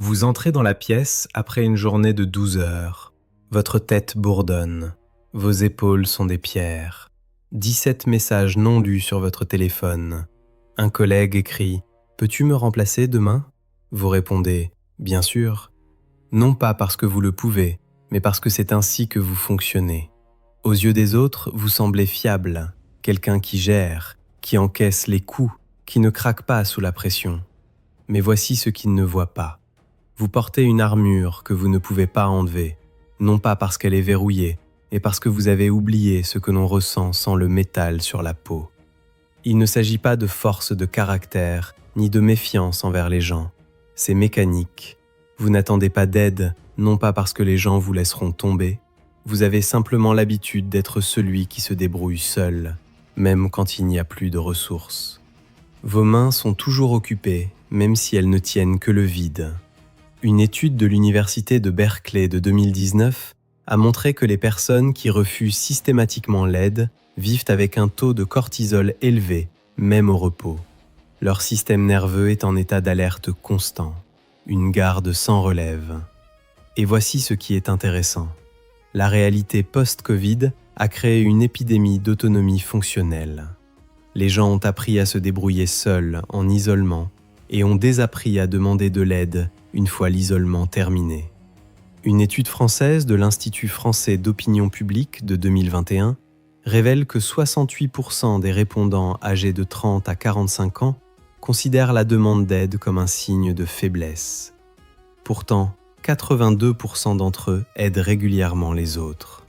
Vous entrez dans la pièce après une journée de 12 heures. Votre tête bourdonne. Vos épaules sont des pierres. 17 messages non lus sur votre téléphone. Un collègue écrit « Peux-tu me remplacer demain ?» Vous répondez « Bien sûr ». Non pas parce que vous le pouvez, mais parce que c'est ainsi que vous fonctionnez. Aux yeux des autres, vous semblez fiable, quelqu'un qui gère, qui encaisse les coups, qui ne craque pas sous la pression. Mais voici ce qu'ils ne voient pas. Vous portez une armure que vous ne pouvez pas enlever, non pas parce qu'elle est verrouillée, mais parce que vous avez oublié ce que l'on ressent sans le métal sur la peau. Il ne s'agit pas de force de caractère, ni de méfiance envers les gens. C'est mécanique. Vous n'attendez pas d'aide, non pas parce que les gens vous laisseront tomber. Vous avez simplement l'habitude d'être celui qui se débrouille seul, même quand il n'y a plus de ressources. Vos mains sont toujours occupées, même si elles ne tiennent que le vide. Une étude de l'université de Berkeley de 2019 a montré que les personnes qui refusent systématiquement l'aide vivent avec un taux de cortisol élevé, même au repos. Leur système nerveux est en état d'alerte constant, une garde sans relève. Et voici ce qui est intéressant. La réalité post-Covid a créé une épidémie d'autonomie fonctionnelle. Les gens ont appris à se débrouiller seuls, en isolement, et ont désappris à demander de l'aide une fois l'isolement terminé. Une étude française de l'Institut français d'opinion publique de 2021 révèle que 68% des répondants âgés de 30 à 45 ans considèrent la demande d'aide comme un signe de faiblesse. Pourtant, 82% d'entre eux aident régulièrement les autres.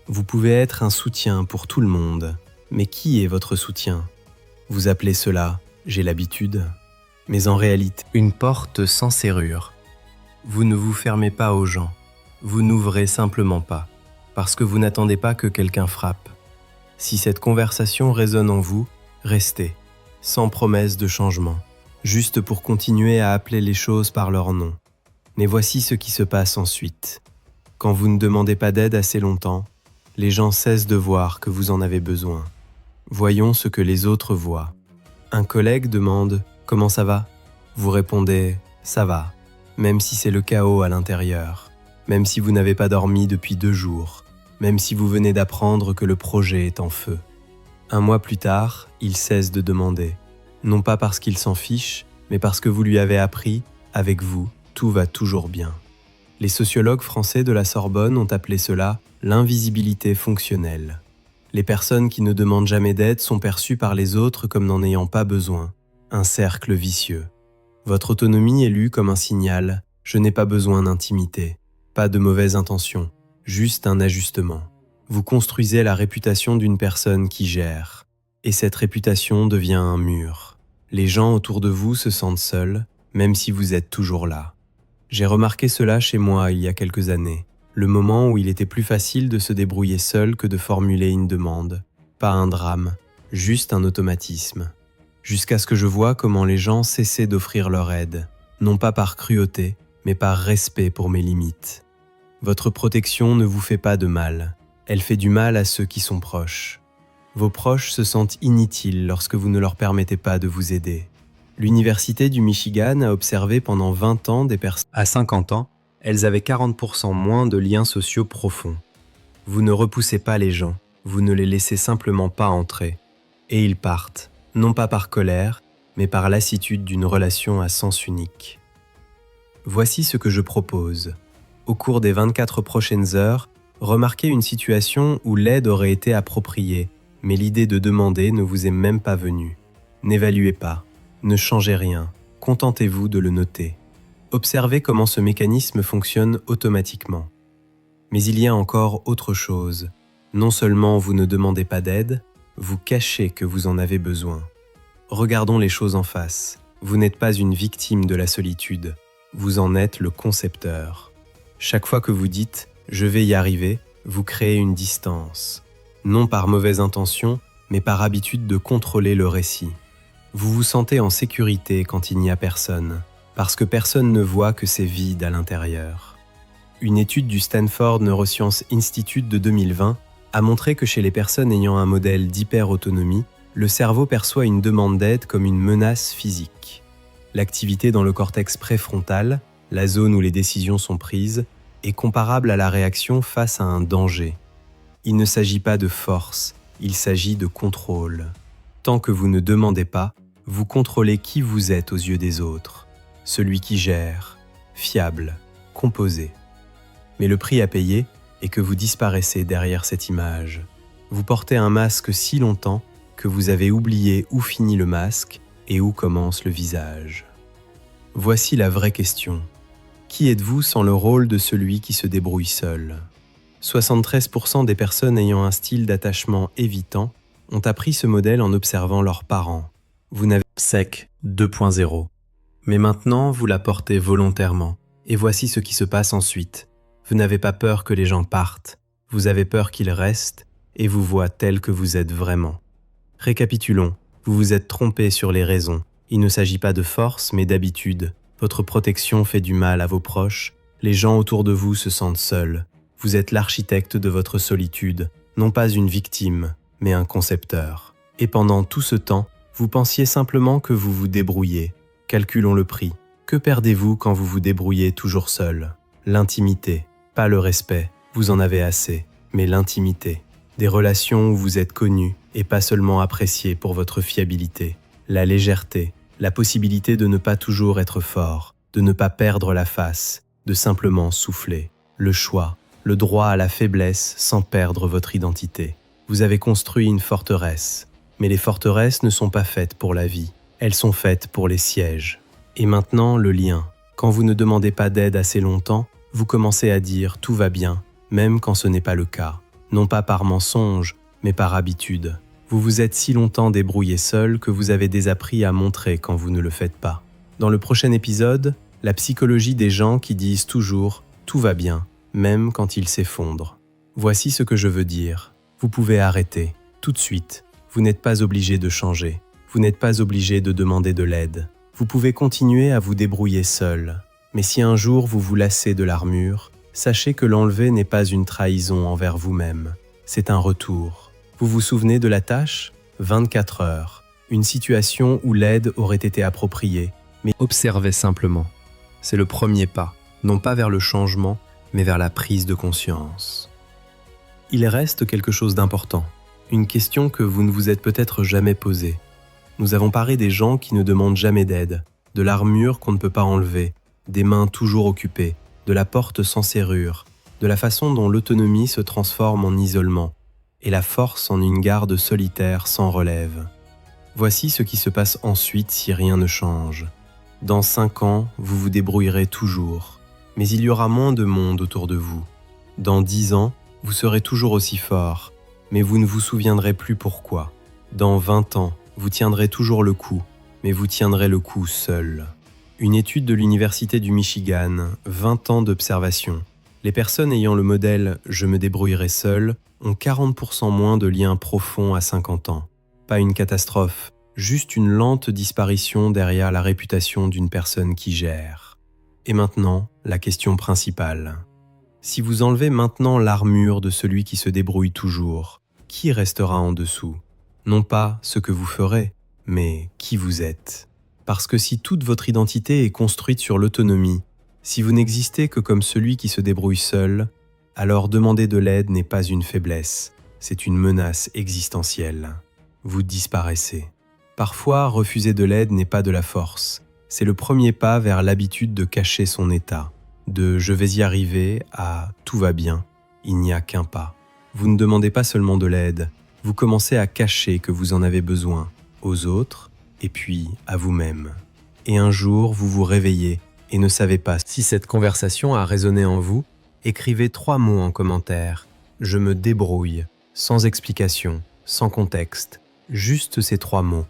Vous pouvez être un soutien pour tout le monde, mais qui est votre soutien ? Vous appelez cela « j'ai l'habitude ». Mais en réalité, une porte sans serrure. Vous ne vous fermez pas aux gens, vous n'ouvrez simplement pas, parce que vous n'attendez pas que quelqu'un frappe. Si cette conversation résonne en vous, restez, sans promesse de changement, juste pour continuer à appeler les choses par leur nom. Mais voici ce qui se passe ensuite. Quand vous ne demandez pas d'aide assez longtemps, les gens cessent de voir que vous en avez besoin. Voyons ce que les autres voient. Un collègue demande « Comment ça va ?» Vous répondez « Ça va », même si c'est le chaos à l'intérieur, même si vous n'avez pas dormi depuis 2 jours, même si vous venez d'apprendre que le projet est en feu. 1 mois plus tard, il cesse de demander, non pas parce qu'il s'en fiche, mais parce que vous lui avez appris, avec vous, tout va toujours bien. Les sociologues français de la Sorbonne ont appelé cela l'invisibilité fonctionnelle. Les personnes qui ne demandent jamais d'aide sont perçues par les autres comme n'en ayant pas besoin. Un cercle vicieux. Votre autonomie est lue comme un signal « je n'ai pas besoin d'intimité », pas de mauvaise intention, juste un ajustement. Vous construisez la réputation d'une personne qui gère, et cette réputation devient un mur. Les gens autour de vous se sentent seuls, même si vous êtes toujours là. J'ai remarqué cela chez moi il y a quelques années, le moment où il était plus facile de se débrouiller seul que de formuler une demande. Pas un drame, juste un automatisme. Jusqu'à ce que je vois comment les gens cessaient d'offrir leur aide, non pas par cruauté, mais par respect pour mes limites. Votre protection ne vous fait pas de mal, elle fait du mal à ceux qui sont proches. Vos proches se sentent inutiles lorsque vous ne leur permettez pas de vous aider. L'Université du Michigan a observé pendant 20 ans des personnes à 50 ans, elles avaient 40% moins de liens sociaux profonds. Vous ne repoussez pas les gens, vous ne les laissez simplement pas entrer, et ils partent. Non pas par colère, mais par lassitude d'une relation à sens unique. Voici ce que je propose. Au cours des 24 prochaines heures, remarquez une situation où l'aide aurait été appropriée, mais l'idée de demander ne vous est même pas venue. N'évaluez pas, ne changez rien, contentez-vous de le noter. Observez comment ce mécanisme fonctionne automatiquement. Mais il y a encore autre chose. Non seulement vous ne demandez pas d'aide, vous cachez que vous en avez besoin. Regardons les choses en face. Vous n'êtes pas une victime de la solitude. Vous en êtes le concepteur. Chaque fois que vous dites « je vais y arriver », vous créez une distance. Non par mauvaise intention, mais par habitude de contrôler le récit. Vous vous sentez en sécurité quand il n'y a personne, parce que personne ne voit que c'est vide à l'intérieur. Une étude du Stanford Neuroscience Institute de 2020 a montré que chez les personnes ayant un modèle d'hyper-autonomie, le cerveau perçoit une demande d'aide comme une menace physique. L'activité dans le cortex préfrontal, la zone où les décisions sont prises, est comparable à la réaction face à un danger. Il ne s'agit pas de force, il s'agit de contrôle. Tant que vous ne demandez pas, vous contrôlez qui vous êtes aux yeux des autres. Celui qui gère, fiable, composé. Mais le prix à payer est que vous disparaissez derrière cette image. Vous portez un masque si longtemps que vous avez oublié où finit le masque et où commence le visage. Voici la vraie question. Qui êtes-vous sans le rôle de celui qui se débrouille seul ? 73% des personnes ayant un style d'attachement évitant ont appris ce modèle en observant leurs parents. Vous n'avez SEC 2.0. Mais maintenant, vous la portez volontairement. Et voici ce qui se passe ensuite. Vous n'avez pas peur que les gens partent. Vous avez peur qu'ils restent et vous voient tel que vous êtes vraiment. Récapitulons. Vous vous êtes trompé sur les raisons. Il ne s'agit pas de force, mais d'habitude. Votre protection fait du mal à vos proches. Les gens autour de vous se sentent seuls. Vous êtes l'architecte de votre solitude, non pas une victime, mais un concepteur. Et pendant tout ce temps, vous pensiez simplement que vous vous débrouillez. Calculons le prix. Que perdez-vous quand vous vous débrouillez toujours seul ? L'intimité, pas le respect, vous en avez assez, mais l'intimité. Des relations où vous êtes connu et pas seulement apprécié pour votre fiabilité. La légèreté, la possibilité de ne pas toujours être fort, de ne pas perdre la face, de simplement souffler. Le choix, le droit à la faiblesse sans perdre votre identité. Vous avez construit une forteresse, mais les forteresses ne sont pas faites pour la vie, elles sont faites pour les sièges. Et maintenant, le lien. Quand vous ne demandez pas d'aide assez longtemps, vous commencez à dire « tout va bien », même quand ce n'est pas le cas. Non pas par mensonge, mais par habitude. Vous vous êtes si longtemps débrouillé seul que vous avez désappris à montrer quand vous ne le faites pas. Dans le prochain épisode, la psychologie des gens qui disent toujours « tout va bien », même quand ils s'effondrent. Voici ce que je veux dire. Vous pouvez arrêter, tout de suite. Vous n'êtes pas obligé de changer. Vous n'êtes pas obligé de demander de l'aide. Vous pouvez continuer à vous débrouiller seul. Mais si un jour vous vous lassez de l'armure, sachez que l'enlever n'est pas une trahison envers vous-même. C'est un retour. Vous vous souvenez de la tâche ? 24 heures. Une situation où l'aide aurait été appropriée. Mais observez simplement. C'est le premier pas, non pas vers le changement, mais vers la prise de conscience. Il reste quelque chose d'important. Une question que vous ne vous êtes peut-être jamais posée. Nous avons parlé des gens qui ne demandent jamais d'aide, de l'armure qu'on ne peut pas enlever, des mains toujours occupées, de la porte sans serrure, de la façon dont l'autonomie se transforme en isolement, et la force en une garde solitaire sans relève. Voici ce qui se passe ensuite si rien ne change. Dans 5 ans, vous vous débrouillerez toujours, mais il y aura moins de monde autour de vous. Dans 10 ans, vous serez toujours aussi fort, mais vous ne vous souviendrez plus pourquoi. Dans 20 ans, vous tiendrez toujours le coup, mais vous tiendrez le coup seul. Une étude de l'Université du Michigan, 20 ans d'observation. Les personnes ayant le modèle « je me débrouillerai seul » ont 40% moins de liens profonds à 50 ans. Pas une catastrophe, juste une lente disparition derrière la réputation d'une personne qui gère. Et maintenant, la question principale. Si vous enlevez maintenant l'armure de celui qui se débrouille toujours, qui restera en dessous ? Non pas ce que vous ferez, mais qui vous êtes. Parce que si toute votre identité est construite sur l'autonomie, si vous n'existez que comme celui qui se débrouille seul, alors demander de l'aide n'est pas une faiblesse, c'est une menace existentielle. Vous disparaissez. Parfois, refuser de l'aide n'est pas de la force. C'est le premier pas vers l'habitude de cacher son état. De « je vais y arriver » à « tout va bien », il n'y a qu'un pas. Vous ne demandez pas seulement de l'aide, vous commencez à cacher que vous en avez besoin, aux autres et puis à vous-même. Et un jour, vous vous réveillez et ne savez pas si cette conversation a résonné en vous. Écrivez 3 mots en commentaire. Je me débrouille, sans explication, sans contexte. Juste ces 3 mots.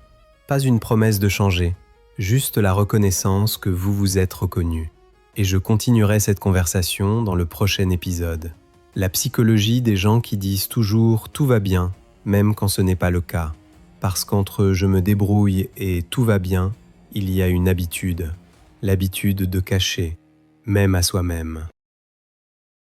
Pas une promesse de changer, juste la reconnaissance que vous vous êtes reconnu. Et je continuerai cette conversation dans le prochain épisode. La psychologie des gens qui disent toujours « tout va bien », même quand ce n'est pas le cas. Parce qu'entre « je me débrouille » et « tout va bien », il y a une habitude. L'habitude de cacher, même à soi-même.